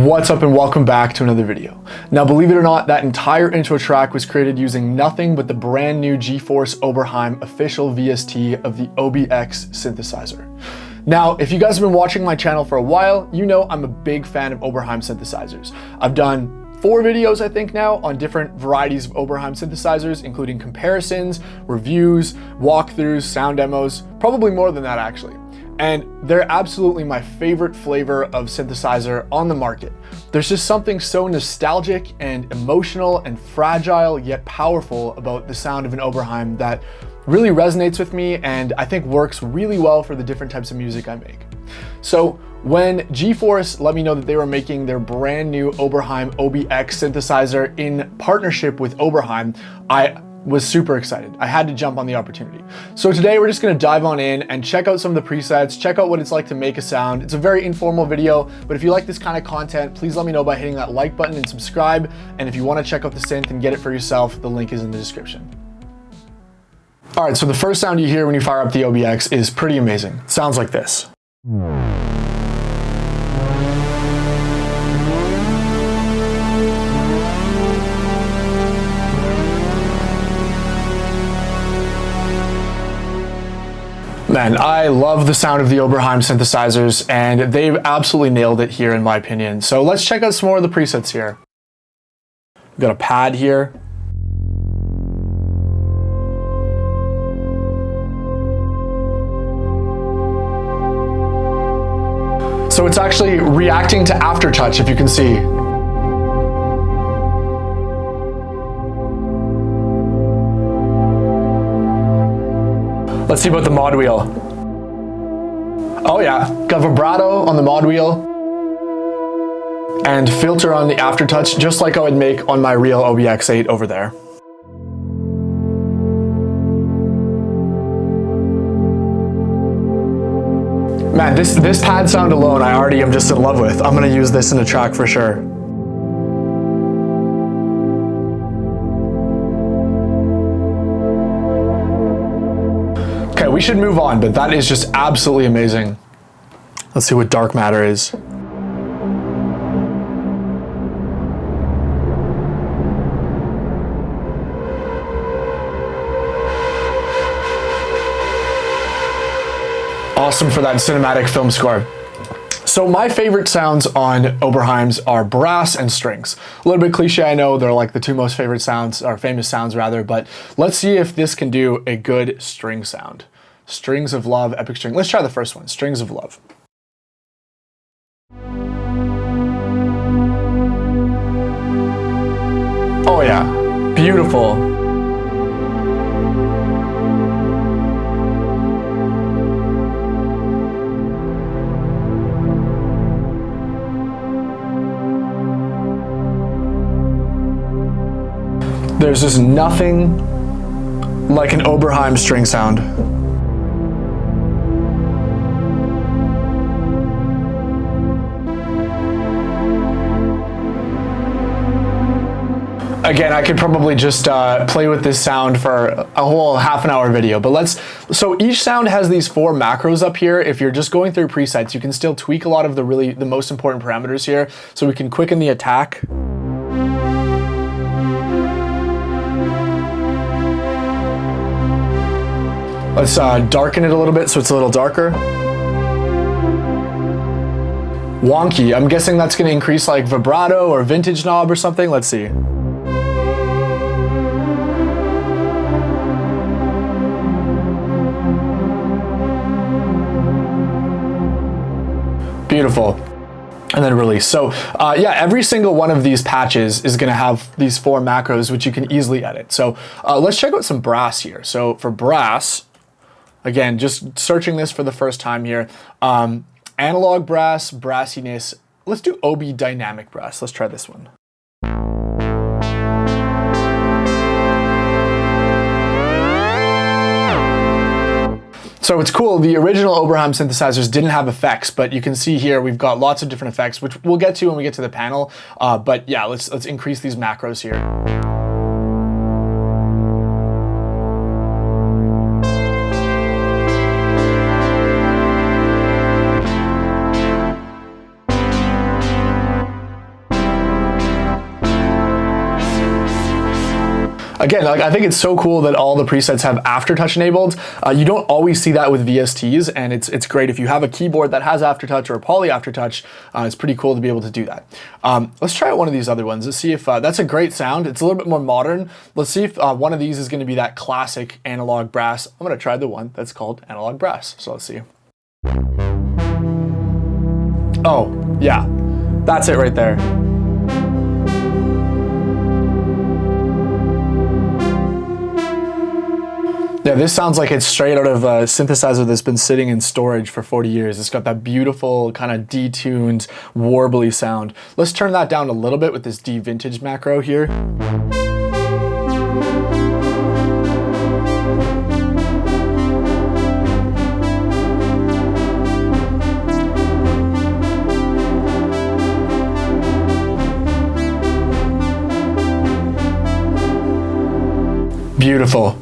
What's up and welcome back to another video. Now believe it or not, that entire intro track was created using nothing but the brand new GForce Oberheim official VST of the OB-X synthesizer. Now, if you guys have been watching my channel for a while, you know I'm a big fan of Oberheim synthesizers. I've done 4 videos, I think now, on different varieties of Oberheim synthesizers, including comparisons, reviews, walkthroughs, sound demos, probably more than that actually. And they're absolutely my favorite flavor of synthesizer on the market. There's just something so nostalgic and emotional and fragile yet powerful about the sound of an Oberheim that really resonates with me and I think works really well for the different types of music I make. So when GForce let me know that they were making their brand new Oberheim OB-X synthesizer in partnership with Oberheim, I was super excited. I had to jump on the opportunity. So today we're just gonna dive on in and check out some of the presets, check out what it's like to make a sound. It's a very informal video, but if you like this kind of content, please let me know by hitting that like button and subscribe. And if you wanna check out the synth and get it for yourself, the link is in the description. All right, so the first sound you hear when you fire up the OB-X is pretty amazing. It sounds like this. Man, I love the sound of the Oberheim synthesizers and they've absolutely nailed it here in my opinion. So let's check out some more of the presets here. We've got a pad here. So it's actually reacting to aftertouch, if you can see. Let's see about the mod wheel. Oh yeah, got vibrato on the mod wheel and filter on the aftertouch, just like I would make on my real OB-X8 over there. Man, this pad sound alone I already am just in love with. I'm gonna use this in a track for sure. Okay, we should move on, but that is just absolutely amazing. Let's see what dark matter is. Awesome for that cinematic film score. So my favorite sounds on Oberheims are brass and strings. A little bit cliche, I know, they're like the 2 most favorite sounds, or famous sounds rather, but let's see if this can do a good string sound. Strings of Love, Epic String. Let's try the first one, Strings of Love. Oh yeah, beautiful. There's just nothing like an Oberheim string sound. Again, I could probably just play with this sound for a whole half-an-hour video, but so each sound has these 4 macros up here. If you're just going through presets, you can still tweak a lot of the most important parameters here. So we can quicken the attack. Let's darken it a little bit so it's a little darker. Wonky, I'm guessing that's gonna increase like vibrato or vintage knob or something. Let's see. Beautiful. And then release. So yeah, every single one of these patches is gonna have these 4 macros, which you can easily edit. So let's check out some brass here. So for brass, again, just searching this for the first time here. Analog brass, brassiness. Let's do OB dynamic brass. Let's try this one. So it's cool, the original Oberheim synthesizers didn't have effects, but you can see here we've got lots of different effects, which we'll get to when we get to the panel. But yeah, let's increase these macros here. again, like I think it's so cool that all the presets have aftertouch enabled. You don't always see that with VSTs, and it's great if you have a keyboard that has aftertouch or a poly aftertouch. It's pretty cool to be able to do that. Let's try out one of these other ones. Let's see if that's a great sound. It's a little bit more modern. Let's see if one of these is going to be that classic analog brass. I'm going to try the one that's called analog brass. So let's see. Oh, yeah, that's it right there. Yeah, this sounds like it's straight out of a synthesizer that's been sitting in storage for 40 years. It's got that beautiful kind of detuned, warbly sound. Let's turn that down a little bit with this de-vintage macro here. Beautiful.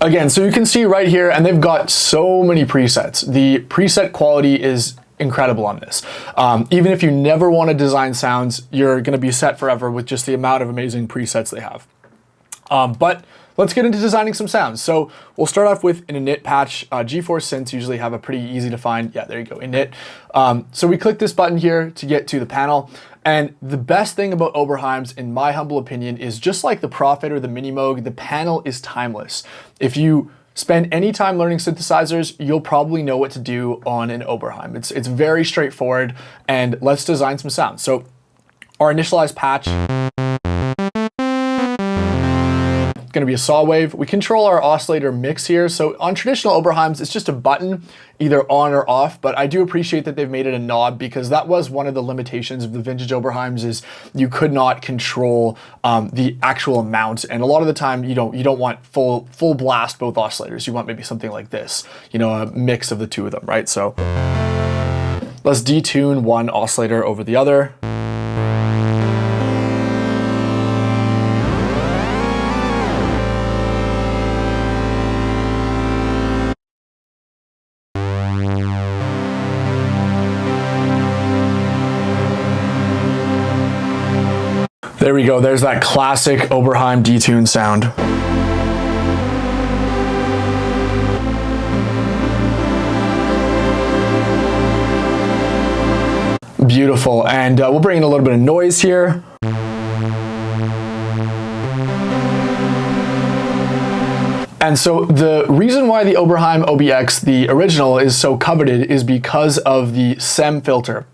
Again, so you can see right here, and they've got so many presets. The preset quality is incredible on this. Even if you never want to design sounds, you're going to be set forever with just the amount of amazing presets they have. But let's get into designing some sounds. So we'll start off with an init patch. GForce synths usually have a pretty easy to find. Yeah, there you go, init. So we click this button here to get to the panel. And the best thing about Oberheims, in my humble opinion, is just like the Prophet or the Mini Moog, the panel is timeless. If you spend any time learning synthesizers, you'll probably know what to do on an Oberheim. It's very straightforward, and let's design some sounds. So our initialized patch, going to be a saw wave. We control our oscillator mix here. So on traditional Oberheims, it's just a button, either on or off, but I do appreciate that they've made it a knob, because that was one of the limitations of the vintage Oberheims, is you could not control the actual amount. And a lot of the time you don't want full blast both oscillators. You want maybe something like this, you know, a mix of the two of them, right? So let's detune one oscillator over the other. There we go, there's that classic Oberheim detune sound. Beautiful, and we'll bring in a little bit of noise here. And so the reason why the Oberheim OB-X, the original, is so coveted is because of the SEM filter.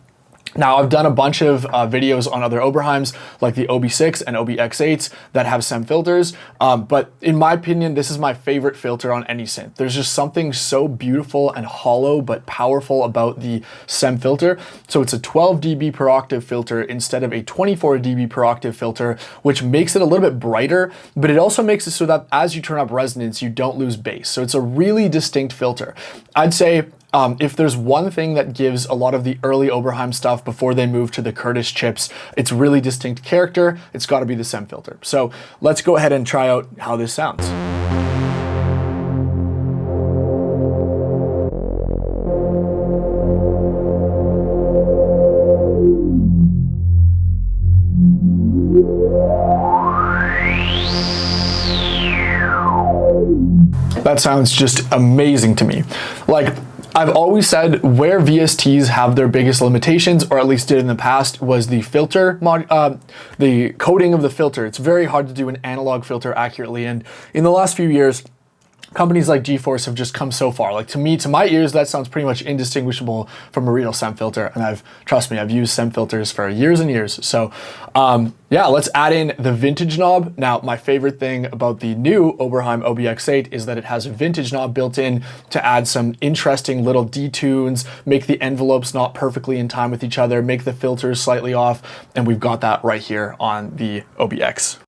Now, I've done a bunch of videos on other Oberheims, like the OB-6 and OB-X8s that have SEM filters, but in my opinion, this is my favorite filter on any synth. There's just something so beautiful and hollow but powerful about the SEM filter. So it's a 12 dB per octave filter instead of a 24 dB per octave filter, which makes it a little bit brighter, but it also makes it so that as you turn up resonance, you don't lose bass. So it's a really distinct filter. I'd say if there's one thing that gives a lot of the early Oberheim stuff before they moved to the Curtis chips, it's really distinct character, it's got to be the SEM filter. So let's go ahead and try out how this sounds. That sounds just amazing to me. Like, I've always said where VSTs have their biggest limitations, or at least did in the past, was the filter, the coding of the filter. It's very hard to do an analog filter accurately, and in the last few years, companies like GForce have just come so far. Like, to me, to my ears, that sounds pretty much indistinguishable from a real SEM filter. And trust me, I've used SEM filters for years and years. So yeah, let's add in the vintage knob. Now, my favorite thing about the new Oberheim OB-X8 is that it has a vintage knob built in to add some interesting little detunes, make the envelopes not perfectly in time with each other, make the filters slightly off. And we've got that right here on the OB-X.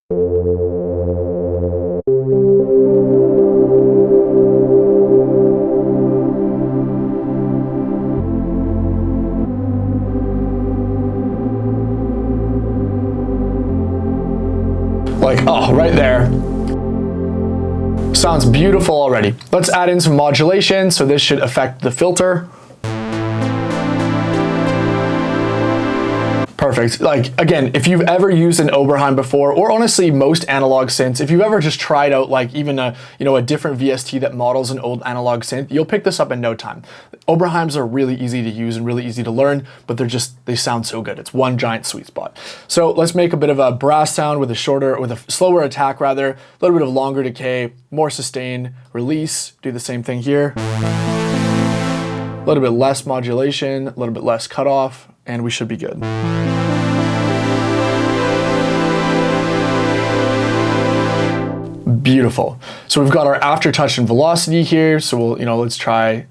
Like, oh, right there. Sounds beautiful already. Let's add in some modulation, so this should affect the filter. Perfect. Like, again, if you've ever used an Oberheim before, or honestly most analog synths, if you've ever just tried out like even a different VST that models an old analog synth, you'll pick this up in no time. Oberheims are really easy to use and really easy to learn, but they sound so good. It's one giant sweet spot. So let's make a bit of a brass sound with a slower attack rather, a little bit of longer decay, more sustain, release, do the same thing here. A little bit less modulation, a little bit less cutoff, and we should be good. Beautiful. So we've got our aftertouch and velocity here. So we'll, let's try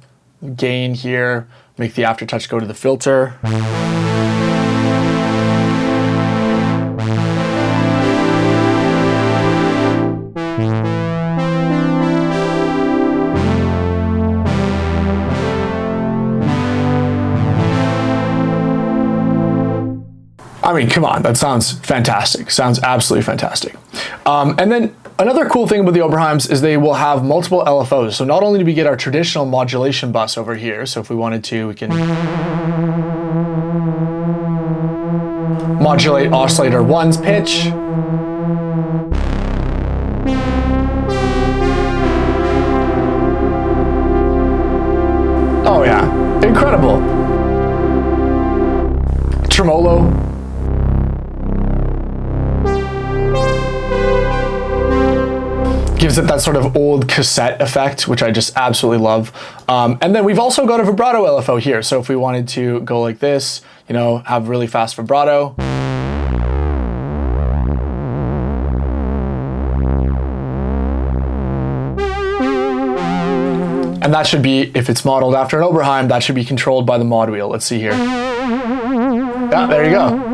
gain here, make the aftertouch go to the filter. I mean, come on, that sounds fantastic. Sounds absolutely fantastic. And then another cool thing about the Oberheims is they will have multiple LFOs. So not only do we get our traditional modulation bus over here, so if we wanted to, we can modulate oscillator 1's pitch. Oh yeah, incredible. Tremolo. Gives it that sort of old cassette effect, which I just absolutely love. And then we've also got a vibrato LFO here. So if we wanted to go like this, have really fast vibrato. And that should be, if it's modeled after an Oberheim, that should be controlled by the mod wheel. Let's see here. Yeah, there you go.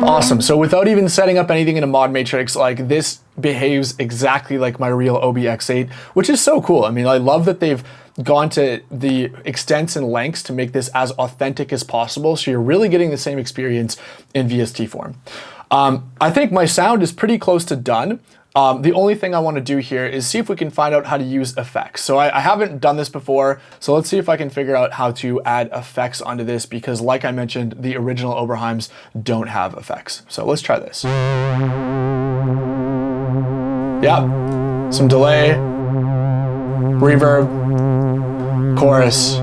Awesome. So without even setting up anything in a mod matrix, like this behaves exactly like my real OB-X8, which is so cool. I mean, I love that they've gone to the extents and lengths to make this as authentic as possible. So you're really getting the same experience in VST form. I think my sound is pretty close to done. The only thing I want to do here is see if we can find out how to use effects. So I haven't done this before, so let's see if I can figure out how to add effects onto this, because like I mentioned, the original Oberheims don't have effects. So let's try this. Yeah, some delay, reverb, chorus.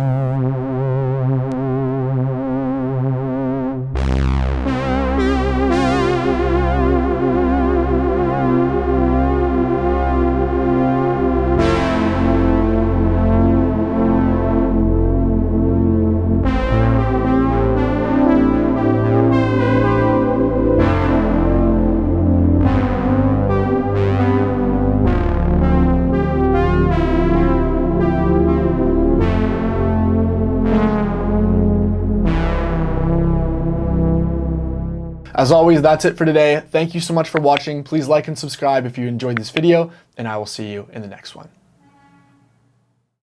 As always, that's it for today. Thank you so much for watching. Please like and subscribe if you enjoyed this video, and I will see you in the next one.